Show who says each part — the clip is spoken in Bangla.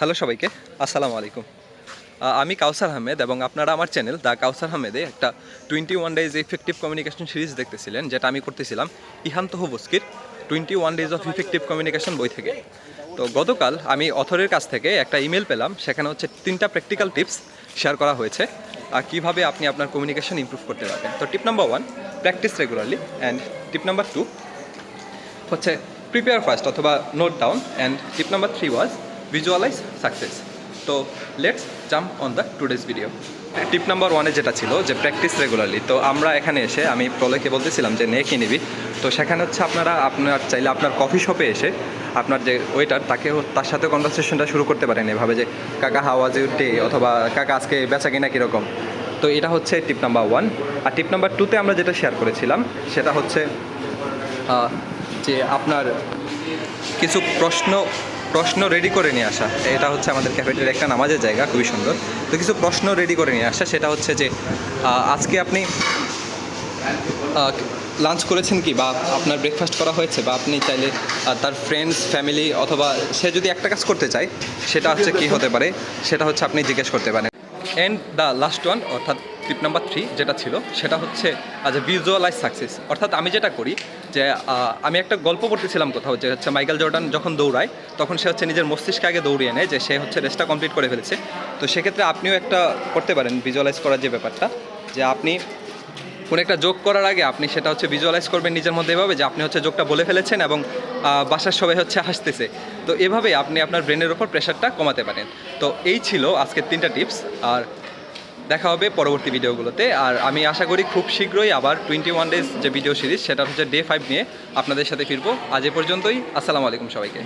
Speaker 1: হ্যালো সবাইকে, আসসালামু আলাইকুম। আমি কাউসার আহমেদ এবং আপনারা আমার চ্যানেল দ্য কাউসার আহমেদে একটা 21 ডেজ ইফেক্টিভ কমিউনিকেশন সিরিজ দেখতেছিলেন, যেটা আমি করতেছিলাম Ihan তহবস্কির 21 days of effective communication বই থেকে। তো গতকাল আমি অথরের কাছ থেকে একটা ইমেল পেলাম, সেখানে হচ্ছে 3টা প্র্যাকটিক্যাল টিপস শেয়ার করা হয়েছে আর কীভাবে আপনি আপনার কমিউনিকেশন ইমপ্রুভ করতে পারবেন। তো tip number 1, practice regularly, and tip number 2 হচ্ছে প্রিপেয়ার ফার্স্ট অথবা note down, and tip number 3 was visualise success. তো let's jump on the today's video. Tip number 1-এ যেটা ছিল যে প্র্যাকটিস রেগুলারলি, তো আমরা এখানে এসে আমি প্রলয়কে বলতেছিলাম যে নে কি নিবি। তো সেখানে হচ্ছে আপনার চাইলে আপনার কফি শপে এসে আপনার যে ওয়েটার তার সাথে কনভারসেশনটা শুরু করতে পারেন এভাবে যে কাকা হাউ ওয়াজ ইউর ডে, অথবা কাকা আজকে বেচা কিনা কীরকম। তো এটা হচ্ছে টিপ নাম্বার 1। আর টিপ নাম্বার 2-তে আমরা যেটা শেয়ার করেছিলাম সেটা হচ্ছে যে আপনার কিছু প্রশ্ন রেডি করে নিয়ে আসা। এটা হচ্ছে আমাদের ক্যাফেটের একটা নামাজের জায়গা, খুবই সুন্দর। তো কিছু প্রশ্ন রেডি করে নিয়ে আসা, সেটা হচ্ছে যে আজকে আপনি লাঞ্চ করেছেন কি, বা আপনার ব্রেকফাস্ট করা হয়েছে, বা আপনি চাইলে তার ফ্রেন্ডস ফ্যামিলি অথবা সে যদি একটা কাজ করতে চায় সেটা হচ্ছে কি হতে পারে, সেটা হচ্ছে আপনি জিজ্ঞেস করতে পারেন। অ্যান্ড দ্য লাস্ট ওয়ান অর্থাৎ টিপ নাম্বার 3 যেটা ছিল সেটা হচ্ছে ভিজুয়ালাইজ সাকসেস। অর্থাৎ আমি যেটা করি যে আমি একটা গল্প পড়তেছিলাম কোথাও, যে হচ্ছে মাইকেল জর্ডান যখন দৌড়ায় তখন সে হচ্ছে নিজের মস্তিষ্কে আগে দৌড়িয়ে নেয় যে সে হচ্ছে রেসটা কমপ্লিট করে ফেলেছে। তো সেক্ষেত্রে আপনিও একটা করতে পারেন ভিজুয়ালাইজ করার যে ব্যাপারটা, যে আপনি কোনো একটা যোগ করার আগে আপনি সেটা হচ্ছে ভিজুয়ালাইজ করবেন নিজের মধ্যে এভাবে যে আপনি হচ্ছে যোগটা বলে ফেলেছেন এবং বাসার সবাই হচ্ছে হাসতেছে। তো এভাবে আপনি আপনার ব্রেনের ওপর প্রেশারটা কমাতে পারেন। তো এই ছিল আজকের 3টা টিপস, আর দেখা হবে পরবর্তী ভিডিওগুলোতে। আর আমি আশা করি খুব শীঘ্রই আবার 21 ডেজ যে ভিডিও সিরিজ সেটা হচ্ছে ডে 5 নিয়ে আপনাদের সাথে ফিরবো। আজ এ পর্যন্তই, আসসালামু আলাইকুম সবাইকে।